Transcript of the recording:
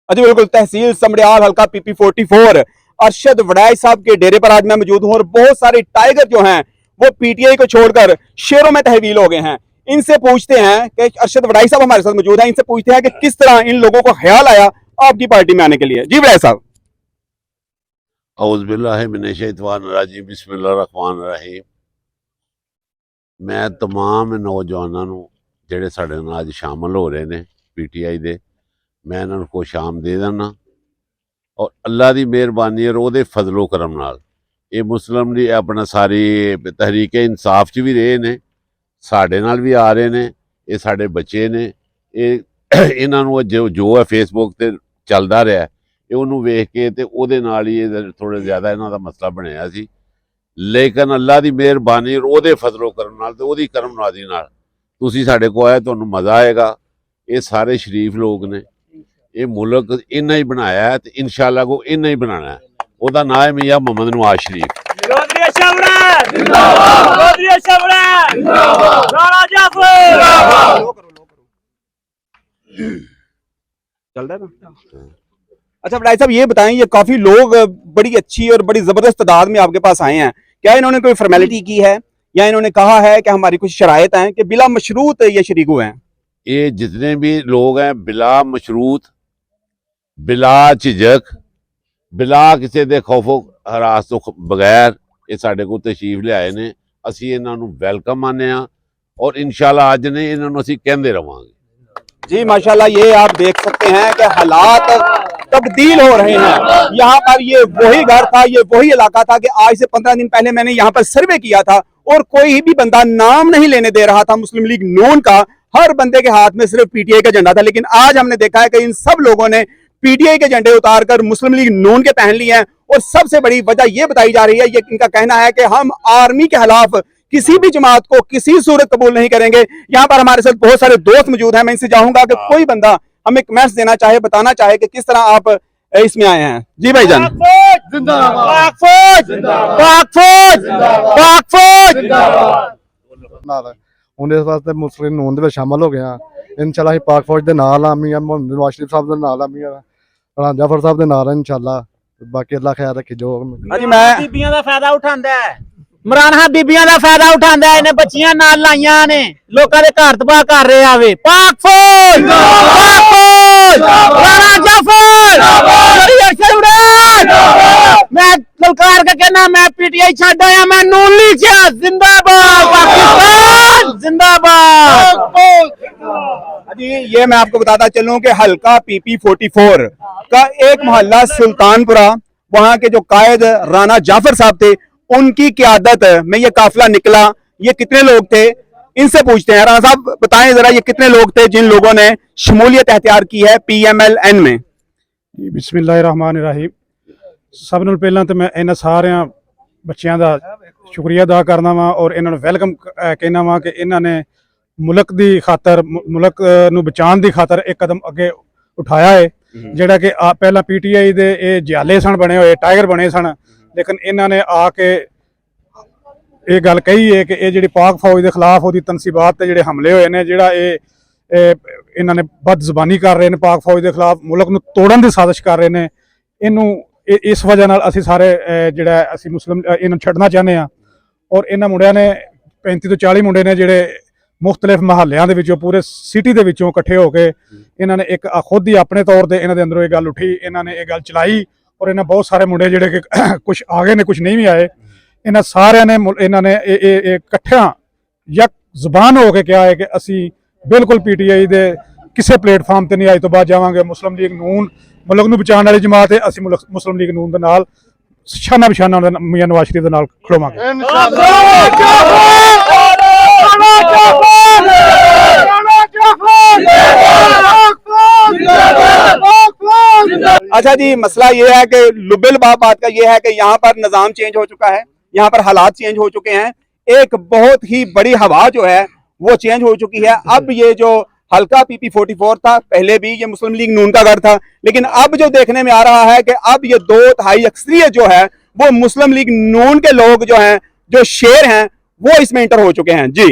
अच्छा बिल्कुल, तहसील समड़ियाल हल्का PP44 अरशद वड़ाई साहब के डेरे पर आज मैं मौजूद हूं और बहुत सारे टाइगर जो हैं वो पीटीआई को छोड़कर शेरों में तहवील हो गए हैं। इनसे पूछते हैं कि अरशद वड़ाई साहब हमारे साथ मौजूद हैं, इनसे पूछते हैं कि किस तरह इन लोगों को ख्याल आया आपकी पार्टी में आने के लिए। जी वड़ाई साहब। औज़ुबिल्लाहिमिनश्शैतानिर्रजीम बिस्मिल्लाहिर्रहमानिर्रहीम। मैं तमाम नौजवानों ਨੂੰ ਜਿਹੜੇ ਸਾਡੇ ਨਾਲ ਅੱਜ ਸ਼ਾਮਲ ਹੋ ਰਹੇ ਨੇ ਪੀਟੀਆਈ ਦੇ, ਮੈਂ ਇਹਨਾਂ ਨੂੰ ਖੁਸ਼ ਆਮਦੀਦ ਹਾਂ ਔਰ ਅੱਲਾ ਦੀ ਮਿਹਰਬਾਨੀ ਔਰ ਉਹਦੇ ਫਜ਼ਲੋ ਕਰਮ ਨਾਲ ਇਹ ਮੁਸਲਿਮ ਲੀਗ ਆਪਣਾ ਸਾਰੀ ਤਹਿਰੀਕੇ ਇਨਸਾਫ 'ਚ ਵੀ ਰਹੇ ਨੇ, ਸਾਡੇ ਨਾਲ ਵੀ ਆ ਰਹੇ ਨੇ। ਇਹ ਸਾਡੇ ਬੱਚੇ ਨੇ, ਇਹ ਇਹਨਾਂ ਨੂੰ ਜੋ ਹੈ ਫੇਸਬੁੱਕ ਤੇ ਚੱਲਦਾ ਰਿਹਾ ਇਹ ਉਹਨੂੰ ਵੇਖ ਕੇ ਤੇ ਉਹਦੇ ਨਾਲ ਹੀ ਇਹ ਥੋੜ੍ਹਾ ਜ਼ਿਆਦਾ ਇਹਨਾਂ ਦਾ ਮਸਲਾ ਬਣਿਆ ਸੀ। ਲੇਕਿਨ ਅੱਲਾ ਦੀ ਮਿਹਰਬਾਨੀ ਔਰ ਉਹਦੇ ਫਜ਼ਲੋ ਕਰਮ ਨਾਲ ਤੇ ਉਹਦੀ ਕਰਮ ਨਵਾਜ਼ੀ ਨਾਲ ਤੁਸੀਂ ਸਾਡੇ ਕੋਲ ਆਏ, ਤੁਹਾਨੂੰ ਮਜ਼ਾ ਆਏਗਾ। ਇਹ ਸਾਰੇ ਸ਼ਰੀਫ ਲੋਕ ਨੇ, ਇਹ ਮੁਲਕ ਇਹਨਾਂ ਹੀ ਬਣਾਇਆ ਹੈ ਤੇ ਇਨਸ਼ਾਅੱਲਾ ਕੋ ਇਹਨਾਂ ਹੀ ਬਣਾਉਣਾ ਹੈ। ਉਹਦਾ ਨਾਮ ਹੈ ਮੀਆਂ ਮੁਹੰਮਦ ਨਵਾਜ਼ ਸ਼ਰੀਫ। चल रहा है ना? अच्छा वड़ाई साहब ये बताएं, ये काफी लोग बड़ी अच्छी और बड़ी जबरदस्त तादाद में आपके पास आए हैं, क्या इन्होंने कोई फॉर्मेलिटी की है या इन्होंने कहा है कि हमारी कुछ शराइत हैं कि बिला मशरूत ये शरीक हुए हैं? ये जितने भी लोग हैं बिला मशरूत, बिला झिझक, बिला किसी के खौफो हरास तो बगैर ये साढ़े को तशरीफ लियाए ने। असी इन्हों वैलकम आने और इंशाल्लाह अज ने इन्हों असी कहते रवांगे। जी माशाल्लाह, ये आप देख सकते हैं कि हालात तब्दील हो रहे हैं। यहाँ पर ये वही घर था, ये वही इलाका था कि आज से 15 दिन पहले मैंने यहाँ पर सर्वे किया था और कोई भी बंदा नाम नहीं लेने दे रहा था मुस्लिम लीग नून का। हर बंदे के हाथ में सिर्फ पीटीआई का झंडा था, लेकिन आज हमने देखा है कि इन सब लोगों ने पीटीआई के झंडे उतारकर मुस्लिम लीग नून के पहन लिए हैं। और सबसे बड़ी वजह यह बताई जा रही है, ये इनका कहना है कि हम आर्मी के खिलाफ किसी भी जमात को किसी सूरत कबूल नहीं करेंगे। यहाँ पर हमारे साथ बहुत सारे दोस्त मौजूद हैं, मैं इनसे चाहूंगा कि कोई बंदा हमें कमेंट्स देना चाहे, बताना चाहे कि किस तरह आप इसमें आए हैं। जी भाईजान। ਹੁਣ ਇਸ ਵਾਸਤੇ ਮੁਸਲਿਮ ਨੂਨ ਦੇ ਵਿੱਚ ਸ਼ਾਮਲ ਹੋ ਗਏ ਆ। ਇਨਸ਼ਾਅੱਲਾ ਅਸੀਂ ਪਾਕ ਫੌਜ ਦੇ ਨਾਲ ਆ, ਮੀਆਂ ਮੁਹੰਮਦ ਨਵਾਜ਼ ਸ਼ਰੀਫ ਸਾਹਿਬ ਦੇ ਨਾਲ ਆ, ਮੀਆਂ ਰਾਣਾ ਜਾਫਰ ਸਾਹਿਬ ਦੇ ਨਾਲ ਆ ਇਨਸ਼ਾਅੱਲਾ। ਬਾਕੀ ਅੱਲਾ ਖਿਆਲ ਰੱਖੇ। ਜੋ ਹਾਂਜੀ ਮੈਂ ਬੀਬੀਆਂ ਦਾ ਫਾਇਦਾ ਉਠਾਉਂਦਾ ਹੈ, ਇਮਰਾਨ ਖਾਨ ਬੀਬੀਆਂ ਦਾ ਫਾਇਦਾ ਉਠਾਉਂਦਾ ਹੈ। ਇਹਨੇ ਬੱਚੀਆਂ ਨਾਲ ਲਾਈਆਂ ਨੇ, ਲੋਕਾਂ ਦੇ ਘਰ ਤਬਾਹ ਕਰ ਰਿਹਾ ਵੇ। ਪਾਕ ਫੌਜ ਰਾਣਾ ਜਾਫਰ मैं ललकार के कहना, मैं पीटीआई छड़ आया, मैं नून लीग जिंदाबाद, पाकिस्तान जिंदाबाद। जी ये मैं आपको बताता चलूं कि हल्का PP44 का एक मोहल्ला सुल्तानपुरा, वहां के जो कायद राणा जाफर साहब थे उनकी क़यादत में ये काफिला निकला। ये कितने लोग थे इनसे पूछते हैं। राणा साहब बताएं जरा, ये कितने लोग थे जिन लोगों ने शमूलियत अख्तियार की है PMLN में? बिस्मिल्लाहिर्रहमानिर्रहीम। सब नाल पहलां तो मैं इन्हां सारियां बच्चियां दा शुक्रिया अदा करना वा और इन्हां नूं वैलकम कहना वा कि इन्हां ने मुल्क दी खातर, मुल्क नूं बचाउण दी खातर एक कदम अगे उठाया है। जिहड़ा कि पहला पीटीआई दे जियाले सन बने हुए, टाइगर बने सन, लेकिन इन्हां ने आके ये गल कही है कि ये जिहड़ी पाक फौज के खिलाफ उहदी तनसीबात ते जिहड़े हमले होए ने, जिहड़ा इन्हां ने बद ज़बानी कर रहे हैं पाक फौज के खिलाफ, मुल्क नूं तोड़न दी साजिश कर रहे हैं। इनू इस वजह नाल असीं सारे जिहड़ा असीं मुस्लिम इन्हूं छड्डना चाहते हैं। और इन्हां मुंडियां ने 35 ਤੋਂ 40 मुंडे ने जिहड़े मुख्तलिफ महल्लियां दे विचों, पूरे सिटी दे विचों इकट्ठे होके इन्हां ने एक खुद ही अपने तौर पर इन्हां दे अंदरों ये गल उठी, इन्हां ने ये गल चलाई। और इन्हां बहुत सारे मुंडे जिहड़े कि कुछ आ गए ने, कुछ नहीं भी आए, इन्हां सारियां ने इन्हां ने इकट्ठियां यक ज़बान हो के कहा है कि असीं बिल्कुल पीटीआई दे किसी प्लेटफार्म ते नहीं अज तो बाद जावांगे। मुस्लिम लीग नून मुल्क नूं बचाउण वाली जमात है, असीं मुस्लिम लीग नून दे नाल शाना बशाना मियां नवाज शरीफ दे नाल खड़ोवांगे। अच्छा जी, मसला ये है कि लुबिल बात का ये है कि यहाँ पर निज़ाम चेंज हो चुका है, यहाँ पर हालात चेंज हो चुके हैं। एक बहुत ही बड़ी हवा जो है वो चेंज हो चुकी है। अब ये जो हल्का PP44 था, पहले भी ये मुस्लिम लीग नून का घर था, लेकिन अब जो देखने में आ रहा है कि अब ये 2/3 अक्सरियत जो है वो मुस्लिम लीग नून के लोग जो हैं, जो शेर हैं, वो इसमें इंटर हो चुके हैं। जी